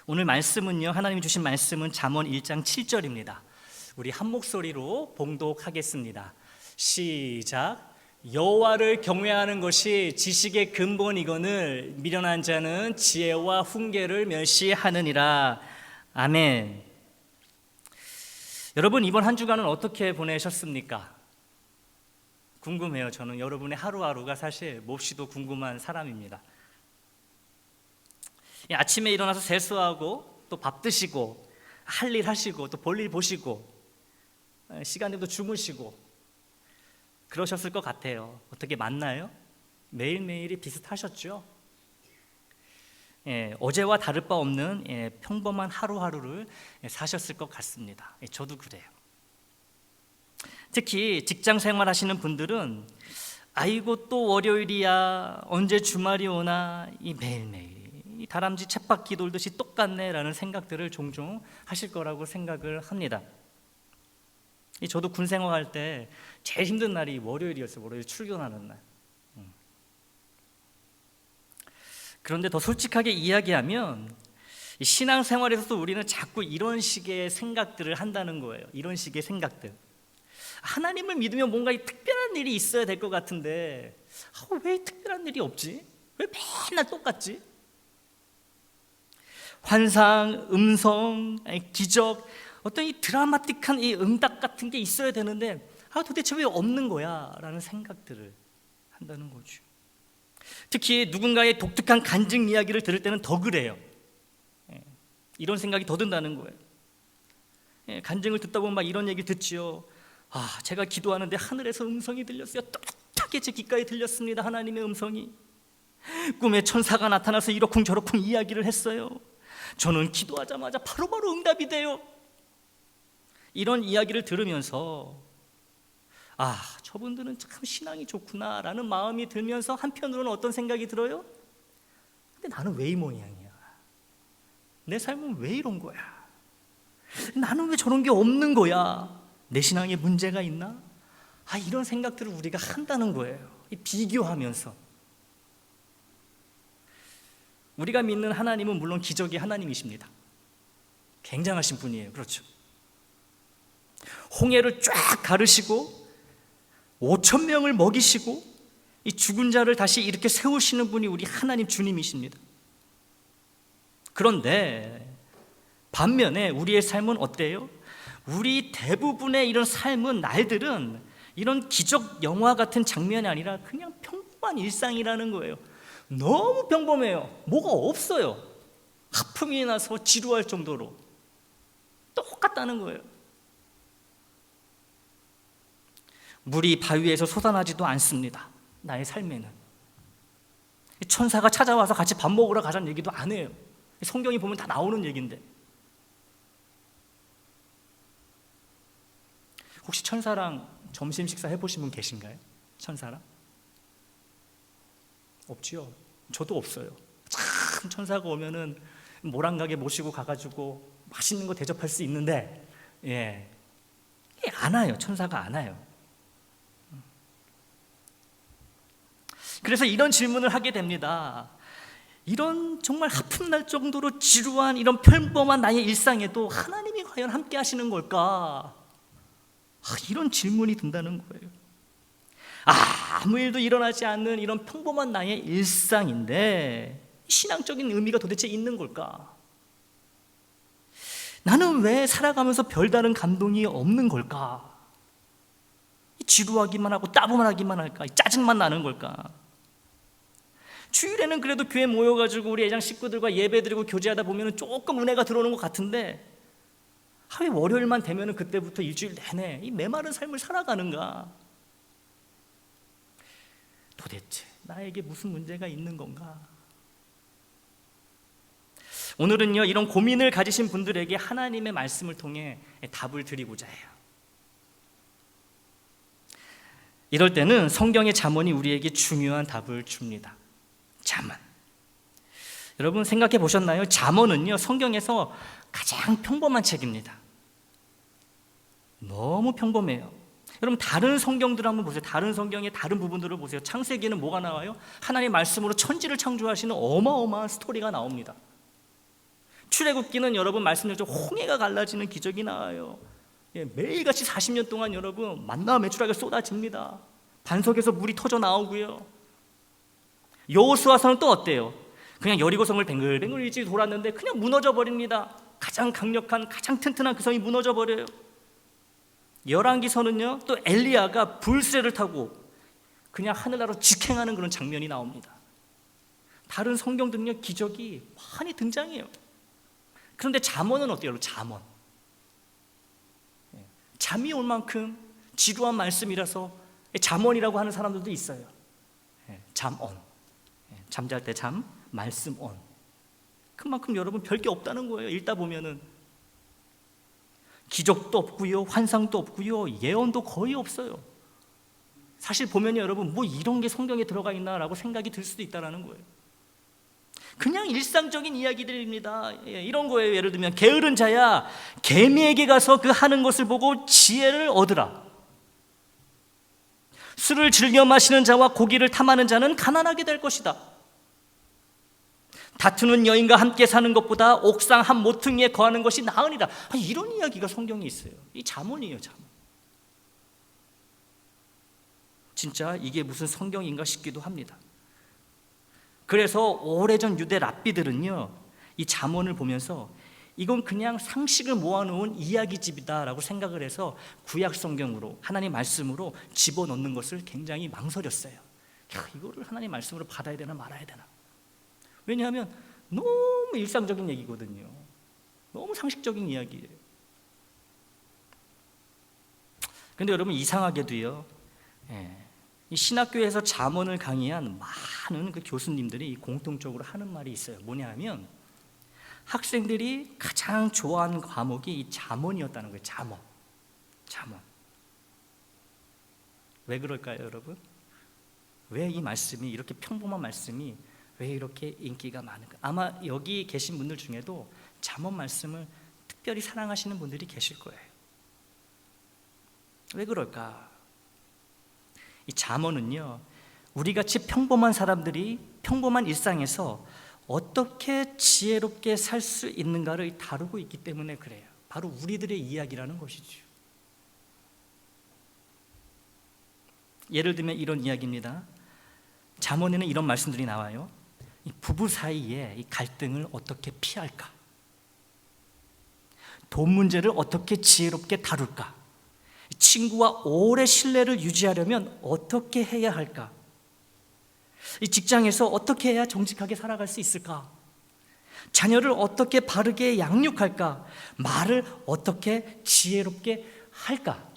오늘 말씀은요, 하나님이 주신 말씀은 잠언 1장 7절입니다. 우리 한 목소리로 봉독하겠습니다. 시작. 여호와를 경외하는 것이 지식의 근본이거늘 미련한 자는 지혜와 훈계를 멸시하느니라. 아멘. 여러분, 이번 한 주간은 어떻게 보내셨습니까? 궁금해요. 저는 여러분의 하루하루가 사실 몹시도 궁금한 사람입니다. 아침에 일어나서 세수하고 또 밥 드시고 할 일 하시고 또 볼 일 보시고 시간 되면 또 주무시고 그러셨을 것 같아요. 어떻게 맞나요? 매일매일이 비슷하셨죠? 어제와 다를 바 없는 평범한 하루하루를 사셨을 것 같습니다. 저도 그래요. 특히 직장 생활하시는 분들은 아이고 또 월요일이야, 언제 주말이 오나, 이 매일매일 이 다람쥐 쳇바퀴 돌듯이 똑같네 라는 생각들을 종종 하실 거라고 생각을 합니다. 저도 군 생활할 때 제일 힘든 날이 월요일이었어요. 월요일 출근하는 날. 그런데 더 솔직하게 이야기하면 신앙생활에서도 우리는 자꾸 이런 식의 생각들을 한다는 거예요. 이런 식의 생각들. 하나님을 믿으면 뭔가 특별한 일이 있어야 될 것 같은데 왜 특별한 일이 없지? 왜 맨날 똑같지? 환상, 음성, 기적, 어떤 이 드라마틱한 이 응답 같은 게 있어야 되는데 도대체 왜 없는 거야? 라는 생각들을 한다는 거죠. 특히 누군가의 독특한 간증 이야기를 들을 때는 더 그래요. 이런 생각이 더 든다는 거예요. 간증을 듣다 보면 막 이런 얘기 듣지요. 제가 기도하는데 하늘에서 음성이 들렸어요. 똑똑하게 제 귓가에 들렸습니다. 하나님의 음성이. 꿈에 천사가 나타나서 이러쿵 저러쿵 이야기를 했어요. 저는 기도하자마자 바로바로 응답이 돼요. 이런 이야기를 들으면서 저분들은 참 신앙이 좋구나 라는 마음이 들면서 한편으로는 어떤 생각이 들어요? 근데 나는 왜 이 모양이야? 내 삶은 왜 이런 거야? 나는 왜 저런 게 없는 거야? 내 신앙에 문제가 있나? 이런 생각들을 우리가 한다는 거예요. 비교하면서. 우리가 믿는 하나님은 물론 기적의 하나님이십니다. 굉장하신 분이에요. 그렇죠. 홍해를 쫙 가르시고 5천 명을 먹이시고 이 죽은 자를 다시 이렇게 세우시는 분이 우리 하나님 주님이십니다. 그런데 반면에 우리의 삶은 어때요? 우리 대부분의 이런 삶은 날들은 이런 기적 영화 같은 장면이 아니라 그냥 평범한 일상이라는 거예요. 너무 평범해요. 뭐가 없어요. 하품이 나서 지루할 정도로 똑같다는 거예요. 물이 바위에서 솟아나지도 않습니다. 나의 삶에는. 천사가 찾아와서 같이 밥 먹으러 가자는 얘기도 안 해요. 성경이 보면 다 나오는 얘기인데. 혹시 천사랑 점심 식사 해보신 분 계신가요? 천사랑? 없지요. 저도 없어요. 참 천사가 오면은 모란가게 모시고 가가지고 맛있는 거 대접할 수 있는데 안 와요. 천사가 안 와요. 그래서 이런 질문을 하게 됩니다. 이런 정말 하품 날 정도로 지루한 이런 평범한 나의 일상에도 하나님이 과연 함께 하시는 걸까? 이런 질문이 든다는 거예요. 아무 일도 일어나지 않는 이런 평범한 나의 일상인데 신앙적인 의미가 도대체 있는 걸까? 나는 왜 살아가면서 별다른 감동이 없는 걸까? 지루하기만 하고 따분하기만 할까? 짜증만 나는 걸까? 주일에는 그래도 교회 모여가지고 우리 애장 식구들과 예배드리고 교제하다 보면 조금 은혜가 들어오는 것 같은데 왜 월요일만 되면 그때부터 일주일 내내 이 메마른 삶을 살아가는가? 도대체 나에게 무슨 문제가 있는 건가? 오늘은요, 이런 고민을 가지신 분들에게 하나님의 말씀을 통해 답을 드리고자 해요. 이럴 때는 성경의 잠언이 우리에게 중요한 답을 줍니다. 잠언. 여러분 생각해 보셨나요? 잠언은요, 성경에서 가장 평범한 책입니다. 너무 평범해요. 여러분 다른 성경들 한번 보세요. 다른 성경의 다른 부분들을 보세요. 창세기에는 뭐가 나와요? 하나님의 말씀으로 천지를 창조하시는 어마어마한 스토리가 나옵니다. 출애굽기는 여러분 말씀드렸죠. 홍해가 갈라지는 기적이 나와요. 매일같이 40년 동안 여러분 만나와 메추라기가 쏟아집니다. 반석에서 물이 터져 나오고요. 여호수아서는 또 어때요? 그냥 여리고성을 뱅글뱅글 일찍 돌았는데 그냥 무너져 버립니다. 가장 강력한, 가장 튼튼한 그 성이 무너져 버려요. 열왕기서는요, 또 엘리야가 불새를 타고 그냥 하늘나라로 직행하는 그런 장면이 나옵니다. 다른 성경들은요, 기적이 많이 등장해요. 그런데 잠언은 어때요? 여러분, 잠언. 잠이 올 만큼 지루한 말씀이라서 잠언이라고 하는 사람들도 있어요. 잠언. 잠잘 때 잠, 말씀언. 그만큼 여러분 별게 없다는 거예요. 읽다 보면은 기적도 없고요, 환상도 없고요, 예언도 거의 없어요. 사실 보면 여러분 뭐 이런 게 성경에 들어가 있나라고 생각이 들 수도 있다는 거예요. 그냥 일상적인 이야기들입니다. 이런 거예요. 예를 들면 게으른 자야, 개미에게 가서 그 하는 것을 보고 지혜를 얻으라. 술을 즐겨 마시는 자와 고기를 탐하는 자는 가난하게 될 것이다. 다투는 여인과 함께 사는 것보다 옥상 한 모퉁이에 거하는 것이 나으니라. 이런 이야기가 성경에 있어요. 이 잠언이에요, 잠언. 진짜 이게 무슨 성경인가 싶기도 합니다. 그래서 오래전 유대 랍비들은요, 이 잠언을 보면서 이건 그냥 상식을 모아놓은 이야기집이다라고 생각을 해서 구약 성경으로, 하나님 말씀으로 집어넣는 것을 굉장히 망설였어요. 이거를 하나님 말씀으로 받아야 되나 말아야 되나. 왜냐하면 너무 일상적인 얘기거든요. 너무 상식적인 이야기예요. 그런데 여러분 이상하게도요, 이 신학교에서 잠언을 강의한 많은 그 교수님들이 공통적으로 하는 말이 있어요. 뭐냐 하면 학생들이 가장 좋아하는 과목이 이 잠언이었다는 거예요. 잠언. 왜 그럴까요, 여러분? 왜 이 말씀이, 이렇게 평범한 말씀이 왜 이렇게 인기가 많은가? 아마 여기 계신 분들 중에도 잠언 말씀을 특별히 사랑하시는 분들이 계실 거예요. 왜 그럴까? 이 잠언은요, 우리같이 평범한 사람들이 평범한 일상에서 어떻게 지혜롭게 살 수 있는가를 다루고 있기 때문에 그래요. 바로 우리들의 이야기라는 것이죠. 예를 들면 이런 이야기입니다. 잠언에는 이런 말씀들이 나와요. 이 부부 사이에 이 갈등을 어떻게 피할까? 돈 문제를 어떻게 지혜롭게 다룰까? 친구와 오래 신뢰를 유지하려면 어떻게 해야 할까? 이 직장에서 어떻게 해야 정직하게 살아갈 수 있을까? 자녀를 어떻게 바르게 양육할까? 말을 어떻게 지혜롭게 할까?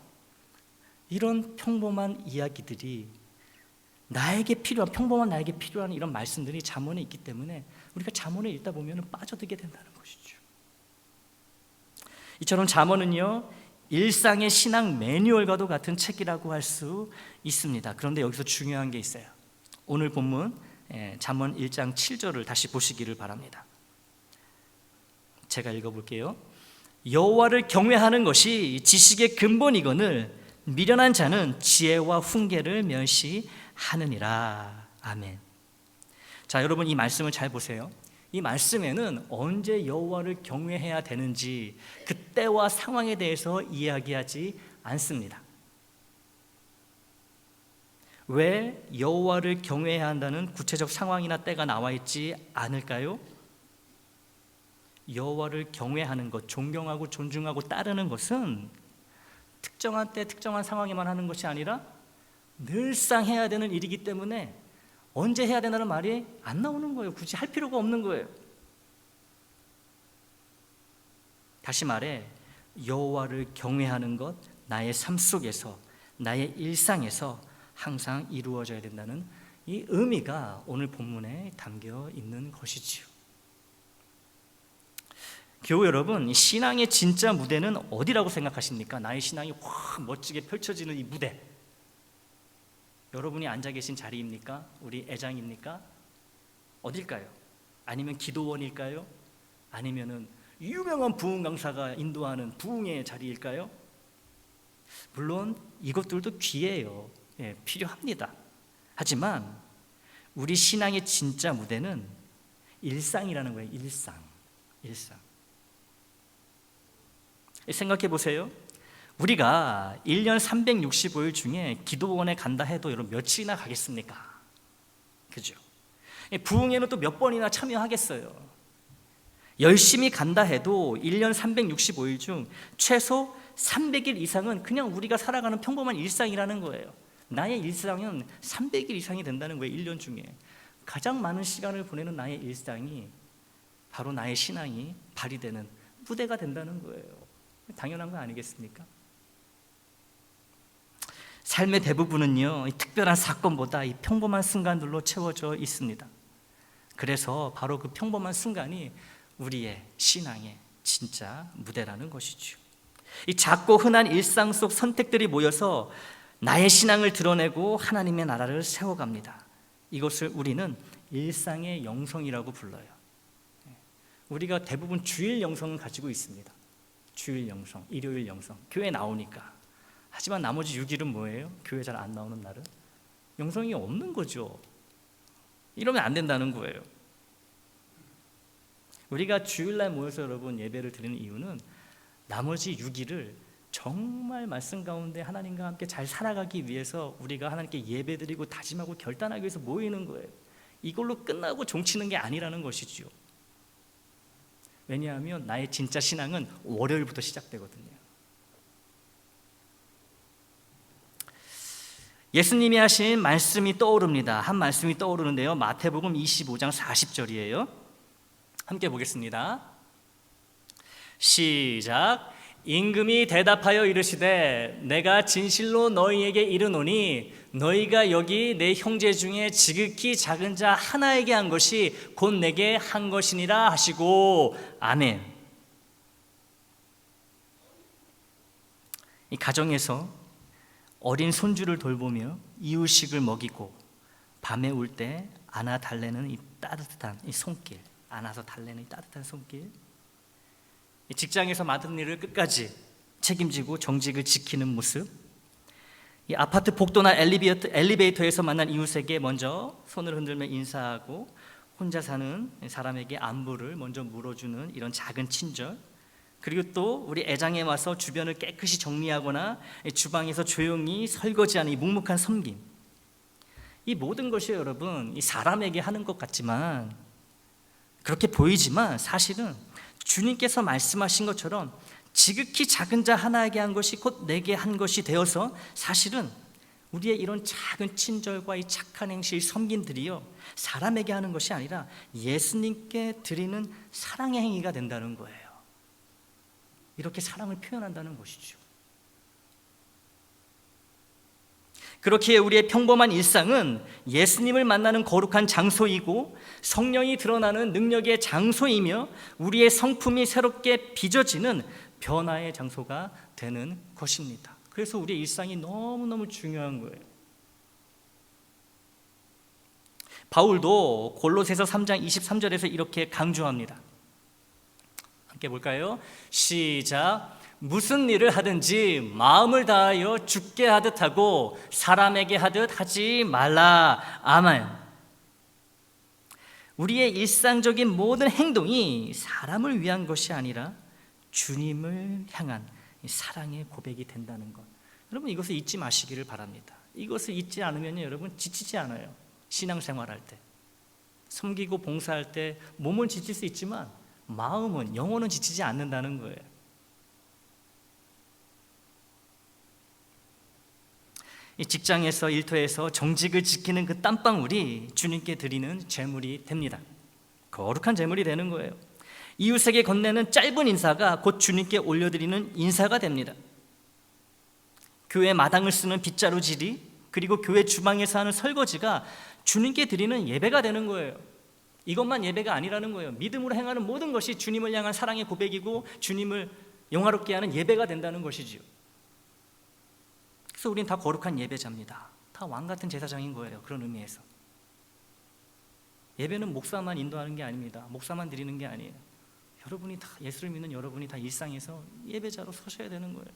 이런 평범한 이야기들이 평범한 나에게 필요한 이런 말씀들이 잠언에 있기 때문에 우리가 잠언을 읽다 보면 빠져들게 된다는 것이죠. 이처럼 잠언은요, 일상의 신앙 매뉴얼과도 같은 책이라고 할 수 있습니다. 그런데 여기서 중요한 게 있어요. 오늘 본문 잠언 1장 7절을 다시 보시기를 바랍니다. 제가 읽어볼게요. 여호와를 경외하는 것이 지식의 근본이거늘 미련한 자는 지혜와 훈계를 멸시하느니라. 아멘. 자, 여러분 이 말씀을 잘 보세요. 이 말씀에는 언제 여호와를 경외해야 되는지 그때와 상황에 대해서 이야기하지 않습니다. 왜 여호와를 경외해야 한다는 구체적 상황이나 때가 나와 있지 않을까요? 여호와를 경외하는 것, 존경하고 존중하고 따르는 것은 특정한 때 특정한 상황에만 하는 것이 아니라 늘상 해야 되는 일이기 때문에 언제 해야 되나는 말이 안 나오는 거예요. 굳이 할 필요가 없는 거예요. 다시 말해 여호와를 경외하는 것, 나의 삶 속에서, 나의 일상에서 항상 이루어져야 된다는 이 의미가 오늘 본문에 담겨 있는 것이지요. 교우 여러분, 신앙의 진짜 무대는 어디라고 생각하십니까? 나의 신앙이 확 멋지게 펼쳐지는 이 무대, 여러분이 앉아 계신 자리입니까? 우리 애장입니까? 어딜까요? 아니면 기도원일까요? 아니면은 유명한 부흥 강사가 인도하는 부흥의 자리일까요? 물론 이것들도 귀해요. 필요합니다. 하지만 우리 신앙의 진짜 무대는 일상이라는 거예요. 일상. 생각해 보세요. 우리가 1년 365일 중에 기도원에 간다 해도 여러분 며칠이나 가겠습니까? 그죠? 부흥회는 또 몇 번이나 참여하겠어요? 열심히 간다 해도 1년 365일 중 최소 300일 이상은 그냥 우리가 살아가는 평범한 일상이라는 거예요. 나의 일상은 300일 이상이 된다는 거예요. 1년 중에 가장 많은 시간을 보내는 나의 일상이 바로 나의 신앙이 발휘되는 무대가 된다는 거예요. 당연한 거 아니겠습니까? 삶의 대부분은요, 이 특별한 사건보다 이 평범한 순간들로 채워져 있습니다. 그래서 바로 그 평범한 순간이 우리의 신앙의 진짜 무대라는 것이죠. 이 작고 흔한 일상 속 선택들이 모여서 나의 신앙을 드러내고 하나님의 나라를 세워갑니다. 이것을 우리는 일상의 영성이라고 불러요. 우리가 대부분 주일 영성을 가지고 있습니다. 주일 영성, 일요일 영성, 교회 나오니까. 하지만 나머지 6일은 뭐예요? 교회 잘 안 나오는 날은? 영성이 없는 거죠. 이러면 안 된다는 거예요. 우리가 주일날 모여서 여러분 예배를 드리는 이유는 나머지 6일을 정말 말씀 가운데 하나님과 함께 잘 살아가기 위해서 우리가 하나님께 예배드리고 다짐하고 결단하기 위해서 모이는 거예요. 이걸로 끝나고 종치는 게 아니라는 것이죠. 왜냐하면 나의 진짜 신앙은 월요일부터 시작되거든요. 예수님이 하신 말씀이 떠오릅니다. 한 말씀이 떠오르는데요, 마태복음 25장 40절이에요. 함께 보겠습니다. 시작. 임금이 대답하여 이르시되 내가 진실로 너희에게 이르노니 너희가 여기 내 형제 중에 지극히 작은 자 하나에게 한 것이 곧 내게 한 것이니라 하시고. 아멘. 이 가정에서 어린 손주를 돌보며 이유식을 먹이고 밤에 울 때 안아 달래는 이 따뜻한 이 손길, 안아서 달래는 이 따뜻한 손길, 직장에서 맡은 일을 끝까지 책임지고 정직을 지키는 모습, 이 아파트 복도나 엘리베이터에서 만난 이웃에게 먼저 손을 흔들며 인사하고 혼자 사는 사람에게 안부를 먼저 물어주는 이런 작은 친절, 그리고 또 우리 애장에 와서 주변을 깨끗이 정리하거나 주방에서 조용히 설거지하는 이 묵묵한 섬김, 이 모든 것이 여러분 이 사람에게 하는 것 같지만, 그렇게 보이지만 사실은 주님께서 말씀하신 것처럼 지극히 작은 자 하나에게 한 것이 곧 내게 한 것이 되어서 사실은 우리의 이런 작은 친절과 이 착한 행실, 섬김들이요, 사람에게 하는 것이 아니라 예수님께 드리는 사랑의 행위가 된다는 거예요. 이렇게 사랑을 표현한다는 것이죠. 그렇기에 우리의 평범한 일상은 예수님을 만나는 거룩한 장소이고 성령이 드러나는 능력의 장소이며 우리의 성품이 새롭게 빚어지는 변화의 장소가 되는 것입니다. 그래서 우리의 일상이 너무너무 중요한 거예요. 바울도 골로새서 3장 23절에서 이렇게 강조합니다. 함께 볼까요? 시작. 무슨 일을 하든지 마음을 다하여 주께 하듯 하고 사람에게 하듯 하지 말라. 아멘. 우리의 일상적인 모든 행동이 사람을 위한 것이 아니라 주님을 향한 사랑의 고백이 된다는 것, 여러분 이것을 잊지 마시기를 바랍니다. 이것을 잊지 않으면 여러분 지치지 않아요. 신앙생활할 때, 섬기고 봉사할 때 몸은 지칠 수 있지만 마음은, 영혼은 지치지 않는다는 거예요. 이 직장에서, 일터에서 정직을 지키는 그 땀방울이 주님께 드리는 제물이 됩니다. 거룩한 제물이 되는 거예요. 이웃에게 건네는 짧은 인사가 곧 주님께 올려드리는 인사가 됩니다. 교회 마당을 쓰는 빗자루질이, 그리고 교회 주방에서 하는 설거지가 주님께 드리는 예배가 되는 거예요. 이것만 예배가 아니라는 거예요. 믿음으로 행하는 모든 것이 주님을 향한 사랑의 고백이고 주님을 영화롭게 하는 예배가 된다는 것이지요. 그래서 우린 다 거룩한 예배자입니다. 다 왕같은 제사장인 거예요. 그런 의미에서 예배는 목사만 인도하는 게 아닙니다. 목사만 드리는 게 아니에요. 여러분이 다, 예수를 믿는 여러분이 다 일상에서 예배자로 서셔야 되는 거예요.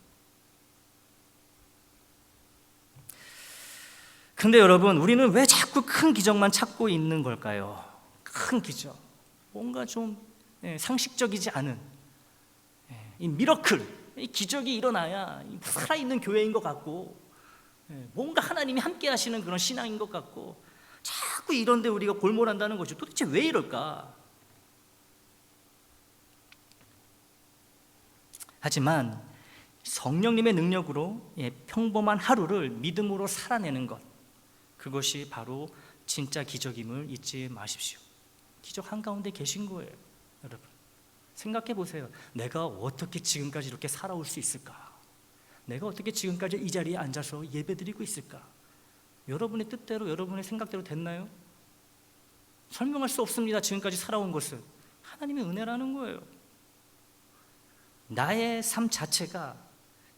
근데 여러분, 우리는 왜 자꾸 큰 기적만 찾고 있는 걸까요? 큰 기적, 뭔가 좀 상식적이지 않은 이 미러클, 이 기적이 일어나야 살아있는 교회인 것 같고 뭔가 하나님이 함께 하시는 그런 신앙인 것 같고 자꾸 이런데 우리가 골몰한다는 거죠. 도대체 왜 이럴까? 하지만 성령님의 능력으로 평범한 하루를 믿음으로 살아내는 것, 그것이 바로 진짜 기적임을 잊지 마십시오. 기적 한가운데 계신 거예요. 여러분 생각해 보세요. 내가 어떻게 지금까지 이렇게 살아올 수 있을까? 내가 어떻게 지금까지 이 자리에 앉아서 예배드리고 있을까? 여러분의 뜻대로, 여러분의 생각대로 됐나요? 설명할 수 없습니다. 지금까지 살아온 것은 하나님의 은혜라는 거예요. 나의 삶 자체가,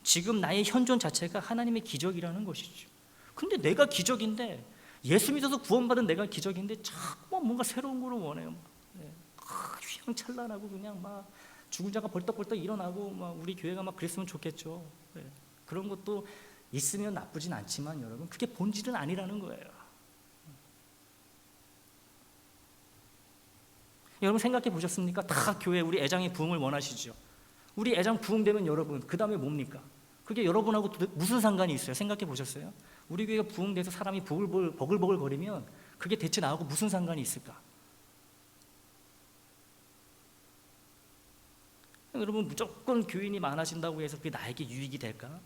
지금 나의 현존 자체가 하나님의 기적이라는 것이죠. 근데 내가 기적인데, 예수 믿어서 구원받은 내가 기적인데 자꾸 뭔가 새로운 걸 원해요. 휘황찬란하고 그냥 막 죽은 자가 벌떡벌떡 일어나고 막 우리 교회가 막 그랬으면 좋겠죠. 그런 것도 있으면 나쁘진 않지만 여러분 그게 본질은 아니라는 거예요. 여러분 생각해 보셨습니까? 다 교회 우리 애장의 부흥을 원하시죠. 우리 애장 부흥되면 여러분 그 다음에 뭡니까? 그게 여러분하고 무슨 상관이 있어요? 생각해 보셨어요? 우리 교회가 부흥돼서 사람이 버글버글 거리면 그게 대체 나하고 무슨 상관이 있을까? 여러분 무조건 교인이 많아진다고 해서 그게 나에게 유익이 될까?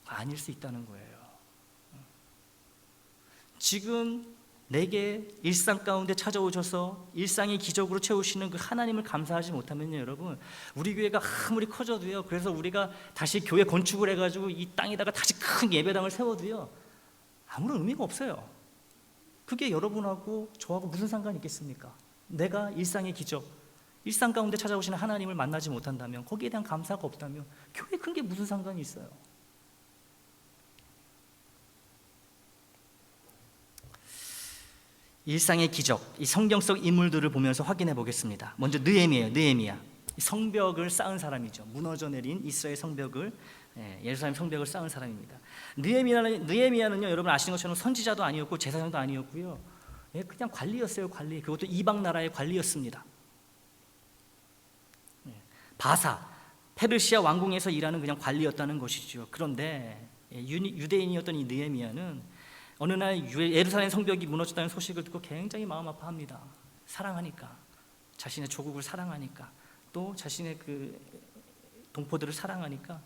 아닐 수 있다는 거예요. 지금 내게 일상 가운데 찾아오셔서 일상의 기적으로 채우시는 그 하나님을 감사하지 못하면요 여러분, 우리 교회가 아무리 커져도요, 그래서 우리가 다시 교회 건축을 해가지고 이 땅에다가 다시 큰 예배당을 세워도요 아무런 의미가 없어요. 그게 여러분하고 저하고 무슨 상관이 있겠습니까? 내가 일상의 기적, 일상 가운데 찾아오시는 하나님을 만나지 못한다면, 거기에 대한 감사가 없다면 교회 큰 게 무슨 상관이 있어요? 일상의 기적, 이 성경 속 인물들을 보면서 확인해 보겠습니다. 먼저 느헤미야. 성벽을 쌓은 사람이죠. 무너져 내린 이스라엘 성벽을, 예루살렘 성벽을 쌓은 사람입니다. 느헤미야는요 여러분 아시는 것처럼 선지자도 아니었고 제사장도 아니었고요, 그냥 관리였어요. 관리. 그것도 이방 나라의 관리였습니다. 바사, 페르시아 왕궁에서 일하는 그냥 관리였다는 것이죠. 그런데 유대인이었던 이 느헤미야는 어느 날 예루살렘 성벽이 무너졌다는 소식을 듣고 굉장히 마음 아파합니다. 사랑하니까, 자신의 조국을 사랑하니까, 또 자신의 그 동포들을 사랑하니까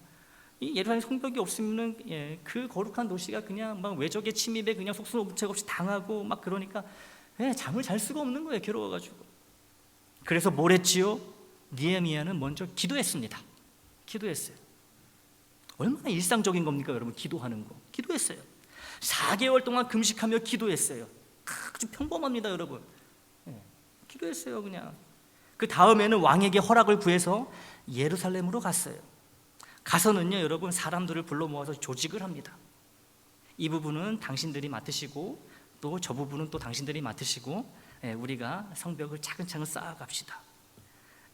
이 예루살렘 성벽이 없으면은 그 거룩한 도시가 그냥 막 외적의 침입에 그냥 속수무책 없이 당하고 막 그러니까 잠을 잘 수가 없는 거예요. 괴로워가지고. 그래서 뭘 했지요? 느헤미야는 먼저 기도했습니다. 기도했어요. 얼마나 일상적인 겁니까 여러분? 기도하는 거. 기도했어요. 4개월 동안 금식하며 기도했어요. 아주 평범합니다 여러분. 기도했어요 그냥. 그 다음에는 왕에게 허락을 구해서 예루살렘으로 갔어요. 가서는요 여러분 사람들을 불러 모아서 조직을 합니다. 이 부분은 당신들이 맡으시고 또 저 부분은 또 당신들이 맡으시고 우리가 성벽을 차근차근 쌓아갑시다.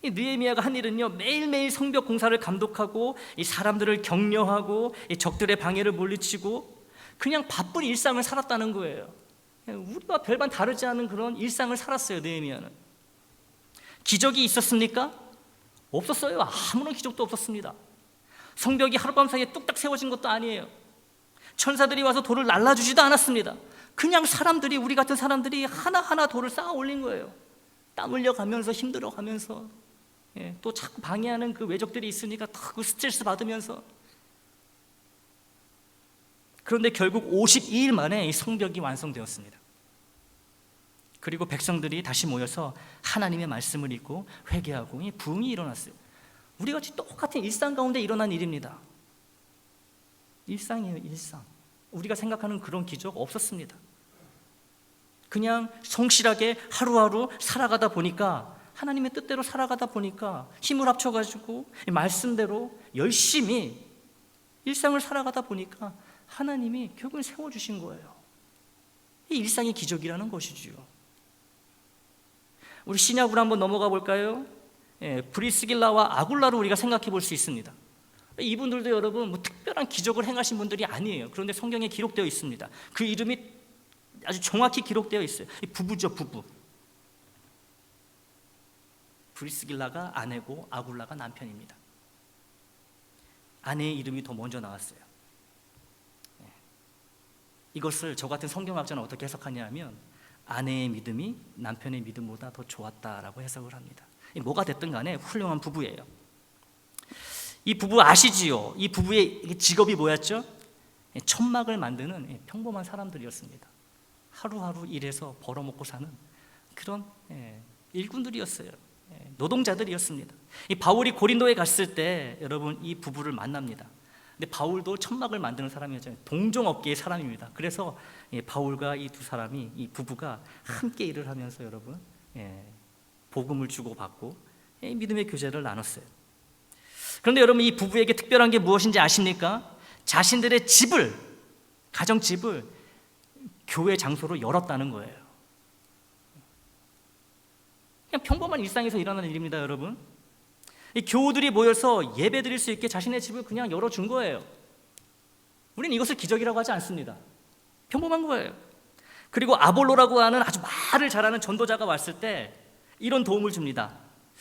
이 느헤미야가 한 일은요 매일매일 성벽 공사를 감독하고 이 사람들을 격려하고 이 적들의 방해를 물리치고 그냥 바쁜 일상을 살았다는 거예요. 우리와 별반 다르지 않은 그런 일상을 살았어요. 느헤미야는. 기적이 있었습니까? 없었어요. 아무런 기적도 없었습니다. 성벽이 하룻밤 사이에 뚝딱 세워진 것도 아니에요. 천사들이 와서 돌을 날라주지도 않았습니다. 그냥 사람들이, 우리 같은 사람들이 하나하나 돌을 쌓아 올린 거예요. 땀 흘려가면서, 힘들어가면서, 또 자꾸 방해하는 그 외적들이 있으니까 그 스트레스 받으면서. 그런데 결국 52일 만에 이 성벽이 완성되었습니다. 그리고 백성들이 다시 모여서 하나님의 말씀을 읽고 회개하고 부흥이 일어났어요. 우리같이 똑같은 일상 가운데 일어난 일입니다. 일상이에요. 일상. 우리가 생각하는 그런 기적 없었습니다. 그냥 성실하게 하루하루 살아가다 보니까, 하나님의 뜻대로 살아가다 보니까 힘을 합쳐가지고 말씀대로 열심히 일상을 살아가다 보니까 하나님이 결국은 세워주신 거예요. 이 일상의 기적이라는 것이지요. 우리 신약으로 한번 넘어가 볼까요? 브리스길라와 아굴라로 우리가 생각해 볼 수 있습니다. 이분들도 여러분 뭐 특별한 기적을 행하신 분들이 아니에요. 그런데 성경에 기록되어 있습니다. 그 이름이 아주 정확히 기록되어 있어요. 이 부부죠, 부부. 브리스길라가 아내고 아굴라가 남편입니다. 아내의 이름이 더 먼저 나왔어요. 이것을 저 같은 성경학자는 어떻게 해석하냐면 아내의 믿음이 남편의 믿음보다 더 좋았다라고 해석을 합니다. 뭐가 됐든 간에 훌륭한 부부예요. 이 부부 아시지요? 이 부부의 직업이 뭐였죠? 천막을 만드는 평범한 사람들이었습니다. 하루하루 일해서 벌어먹고 사는 그런 일꾼들이었어요. 노동자들이었습니다. 이 바울이 고린도에 갔을 때 여러분 이 부부를 만납니다. 근데 바울도 천막을 만드는 사람이었잖아요. 동종업계의 사람입니다. 그래서 바울과 이 두 사람이, 이 부부가 함께 일을 하면서 여러분 복음을 주고받고 믿음의 교제를 나눴어요. 그런데 여러분 이 부부에게 특별한 게 무엇인지 아십니까? 자신들의 집을, 가정집을 교회 장소로 열었다는 거예요. 그냥 평범한 일상에서 일어나는 일입니다, 여러분. 이 교우들이 모여서 예배 드릴 수 있게 자신의 집을 그냥 열어준 거예요. 우리는 이것을 기적이라고 하지 않습니다. 평범한 거예요. 그리고 아볼로라고 하는 아주 말을 잘하는 전도자가 왔을 때 이런 도움을 줍니다.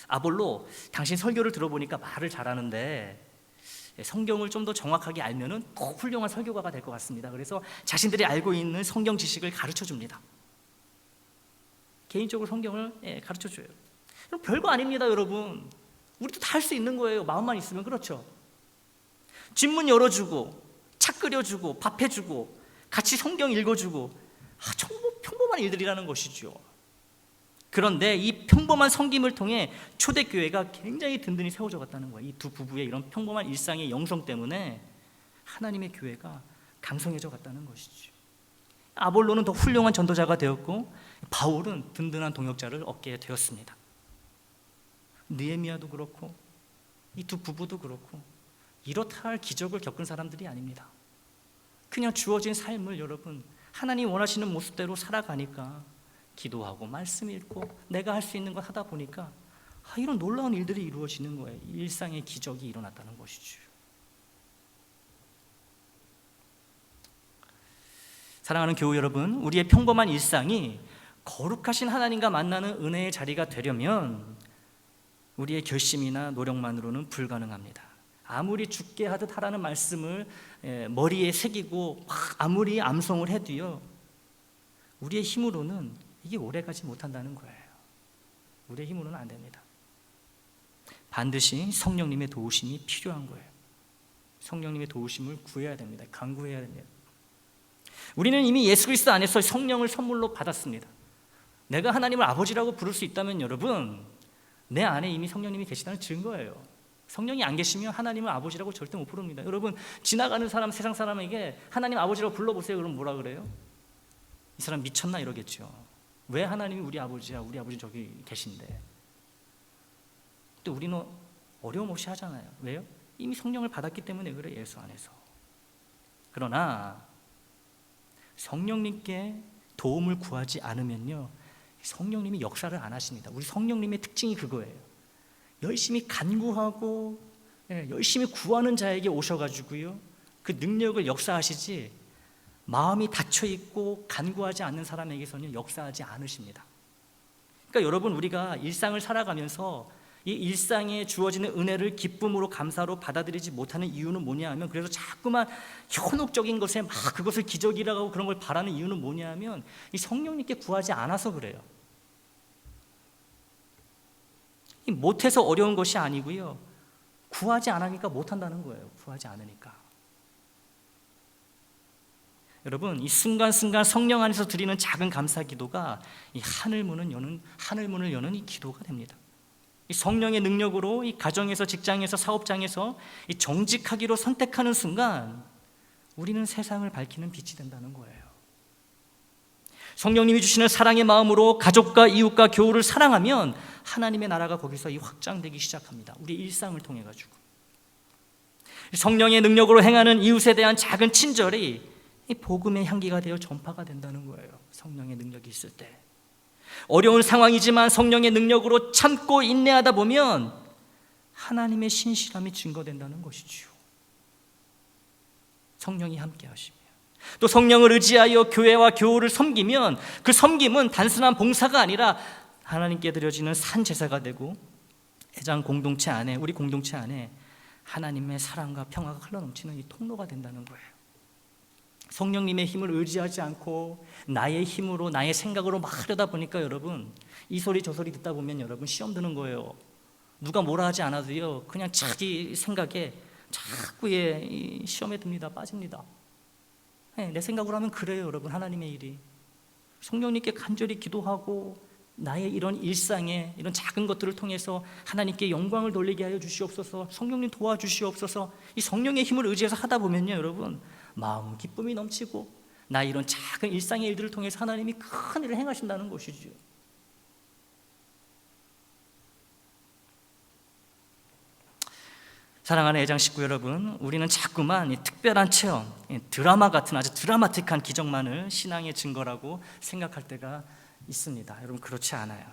아볼로, 당신 설교를 들어보니까 말을 잘하는데 성경을 좀 더 정확하게 알면은 꼭 훌륭한 설교가가 될 것 같습니다. 그래서 자신들이 알고 있는 성경 지식을 가르쳐 줍니다. 개인적으로 성경을 가르쳐 줘요. 별거 아닙니다, 여러분. 우리도 다 할 수 있는 거예요. 마음만 있으면. 그렇죠? 집문 열어주고 차 끓여주고 밥 해주고 같이 성경 읽어주고 정말 평범한 일들이라는 것이죠. 그런데 이 평범한 섬김을 통해 초대교회가 굉장히 든든히 세워져 갔다는 거예요. 이 두 부부의 이런 평범한 일상의 영성 때문에 하나님의 교회가 강성해져 갔다는 것이죠. 아볼로는 더 훌륭한 전도자가 되었고 바울은 든든한 동역자를 얻게 되었습니다. 느헤미야도 그렇고 이 두 부부도 그렇고 이렇다 할 기적을 겪은 사람들이 아닙니다. 그냥 주어진 삶을 여러분 하나님 원하시는 모습대로 살아가니까 기도하고 말씀 읽고 내가 할 수 있는 것 하다 보니까 이런 놀라운 일들이 이루어지는 거예요. 일상의 기적이 일어났다는 것이죠. 사랑하는 교우 여러분, 우리의 평범한 일상이 거룩하신 하나님과 만나는 은혜의 자리가 되려면 우리의 결심이나 노력만으로는 불가능합니다. 아무리 죽게 하듯 하라는 말씀을 머리에 새기고 아무리 암송을 해도요, 우리의 힘으로는 이게 오래가지 못한다는 거예요. 우리의 힘으로는 안 됩니다. 반드시 성령님의 도우심이 필요한 거예요. 성령님의 도우심을 구해야 됩니다. 간구해야 됩니다. 우리는 이미 예수 그리스도 안에서 성령을 선물로 받았습니다. 내가 하나님을 아버지라고 부를 수 있다면 여러분, 내 안에 이미 성령님이 계시다는 증거예요. 성령이 안 계시면 하나님을 아버지라고 절대 못 부릅니다. 여러분, 지나가는 사람, 세상 사람에게 하나님 아버지라고 불러보세요. 그럼 뭐라 그래요? 이 사람 미쳤나 이러겠죠. 왜 하나님이 우리 아버지야? 우리 아버지 저기 계신데. 또 우리는 어려움 없이 하잖아요. 왜요? 이미 성령을 받았기 때문에 그래, 예수 안에서. 그러나 성령님께 도움을 구하지 않으면요, 성령님이 역사를 안 하십니다. 우리 성령님의 특징이 그거예요. 열심히 간구하고 열심히 구하는 자에게 오셔가지고요, 그 능력을 역사하시지 마음이 닫혀있고 간구하지 않는 사람에게서는 역사하지 않으십니다. 그러니까 여러분, 우리가 일상을 살아가면서 이 일상에 주어지는 은혜를 기쁨으로 감사로 받아들이지 못하는 이유는 뭐냐 하면, 그래서 자꾸만 현혹적인 것에 막 그것을 기적이라고 하고 그런 걸 바라는 이유는 뭐냐 하면 이 성령님께 구하지 않아서 그래요. 못해서 어려운 것이 아니고요, 구하지 않으니까 못한다는 거예요. 구하지 않으니까. 여러분, 이 순간순간 성령 안에서 드리는 작은 감사 기도가 이 하늘문을 여는 이 기도가 됩니다. 이 성령의 능력으로 이 가정에서, 직장에서, 사업장에서 이 정직하기로 선택하는 순간 우리는 세상을 밝히는 빛이 된다는 거예요. 성령님이 주시는 사랑의 마음으로 가족과 이웃과 교우를 사랑하면 하나님의 나라가 거기서 이 확장되기 시작합니다. 우리 일상을 통해 가지고 성령의 능력으로 행하는 이웃에 대한 작은 친절이 이 복음의 향기가 되어 전파가 된다는 거예요. 성령의 능력이 있을 때. 어려운 상황이지만 성령의 능력으로 참고 인내하다 보면 하나님의 신실함이 증거된다는 것이죠. 성령이 함께 하시며 또 성령을 의지하여 교회와 교우를 섬기면 그 섬김은 단순한 봉사가 아니라 하나님께 드려지는 산 제사가 되고 회장 공동체 안에, 우리 공동체 안에 하나님의 사랑과 평화가 흘러넘치는 이 통로가 된다는 거예요. 성령님의 힘을 의지하지 않고 나의 힘으로, 나의 생각으로 막 하려다 보니까 여러분, 이 소리 저 소리 듣다 보면 여러분 시험 드는 거예요. 누가 뭐라 하지 않아도요, 그냥 자기 생각에 자꾸 이 시험에 듭니다. 빠집니다. 내 생각으로 하면 그래요, 여러분. 하나님의 일이. 성령님께 간절히 기도하고 나의 이런 일상에 이런 작은 것들을 통해서 하나님께 영광을 돌리게 하여 주시옵소서, 성령님 도와주시옵소서, 이 성령의 힘을 의지해서 하다 보면요 여러분, 마음 기쁨이 넘치고 나 이런 작은 일상의 일들을 통해서 하나님이 큰 일을 행하신다는 것이죠. 사랑하는 애장 식구 여러분, 우리는 자꾸만 이 특별한 체험, 드라마 같은 아주 드라마틱한 기적만을 신앙의 증거라고 생각할 때가 있습니다. 여러분 그렇지 않아요.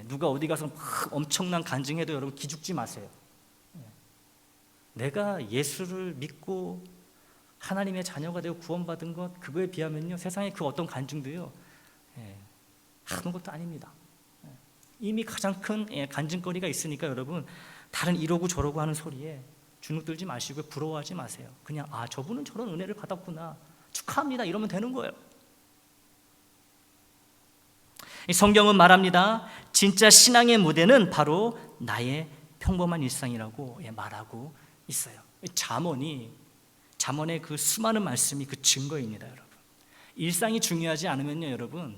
누가 어디 가서 막 엄청난 간증해도 여러분 기죽지 마세요. 내가 예수를 믿고 하나님의 자녀가 되고 구원받은 것, 그거에 비하면요 세상의 그 어떤 간증도요 아무것도 아닙니다. 이미 가장 큰 간증거리가 있으니까 여러분 다른 이러고 저러고 하는 소리에 주눅들지 마시고 부러워하지 마세요. 그냥 저분은 저런 은혜를 받았구나, 축하합니다, 이러면 되는 거예요. 성경은 말합니다. 진짜 신앙의 무대는 바로 나의 평범한 일상이라고 말하고 있어요. 잠언의 그 수많은 말씀이 그 증거입니다. 여러분, 일상이 중요하지 않으면요 여러분,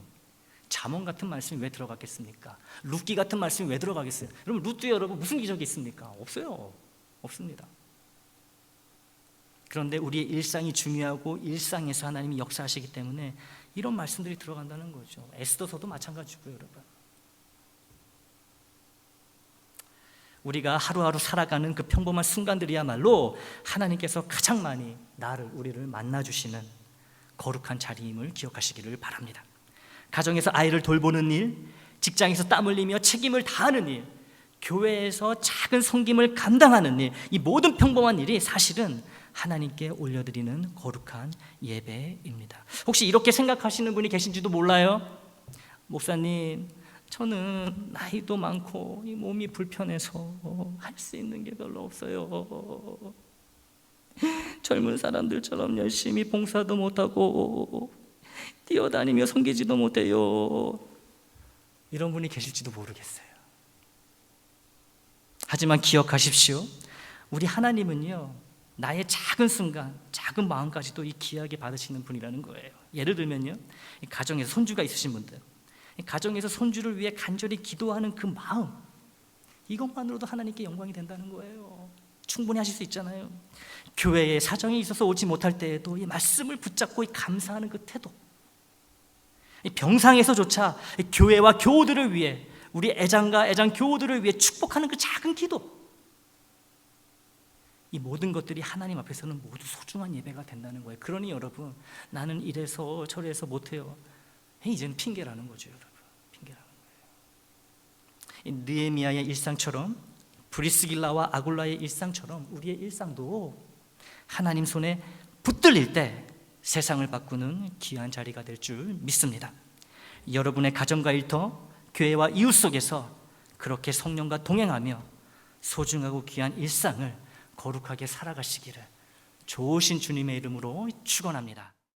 잠언 같은 말씀이 왜 들어갔겠습니까? 룻기 같은 말씀이 왜 들어가겠어요? 여러분 룻도 여러분 무슨 기적이 있습니까? 없어요. 없습니다. 그런데 우리의 일상이 중요하고 일상에서 하나님이 역사하시기 때문에 이런 말씀들이 들어간다는 거죠. 에스더서도 마찬가지고요 여러분. 우리가 하루하루 살아가는 그 평범한 순간들이야말로 하나님께서 가장 많이 우리를 만나주시는 거룩한 자리임을 기억하시기를 바랍니다. 가정에서 아이를 돌보는 일, 직장에서 땀 흘리며 책임을 다하는 일, 교회에서 작은 섬김을 감당하는 일, 이 모든 평범한 일이 사실은 하나님께 올려드리는 거룩한 예배입니다. 혹시 이렇게 생각하시는 분이 계신지도 몰라요. 목사님, 저는 나이도 많고 이 몸이 불편해서 할 수 있는 게 별로 없어요. 젊은 사람들처럼 열심히 봉사도 못하고 뛰어다니며 섬기지도 못해요. 이런 분이 계실지도 모르겠어요. 하지만 기억하십시오. 우리 하나님은요 나의 작은 순간, 작은 마음까지도 이 귀하게 받으시는 분이라는 거예요. 예를 들면요, 가정에서 손주가 있으신 분들, 가정에서 손주를 위해 간절히 기도하는 그 마음, 이것만으로도 하나님께 영광이 된다는 거예요. 충분히 하실 수 있잖아요. 교회에 사정이 있어서 오지 못할 때에도 이 말씀을 붙잡고 이 감사하는 그 태도, 이 병상에서조차 교회와 교우들을 위해, 우리 애장과 애장 교우들을 위해 축복하는 그 작은 기도, 이 모든 것들이 하나님 앞에서는 모두 소중한 예배가 된다는 거예요. 그러니 여러분, 나는 이래서 저래서 못해요, 이제는 핑계라는 거죠. 여러분, 핑계라는 거예요. 느헤미야의 일상처럼, 브리스길라와 아굴라의 일상처럼 우리의 일상도 하나님 손에 붙들릴 때 세상을 바꾸는 귀한 자리가 될 줄 믿습니다. 여러분의 가정과 일터, 교회와 이웃 속에서 그렇게 성령과 동행하며 소중하고 귀한 일상을 거룩하게 살아가시기를 좋으신 주님의 이름으로 축원합니다.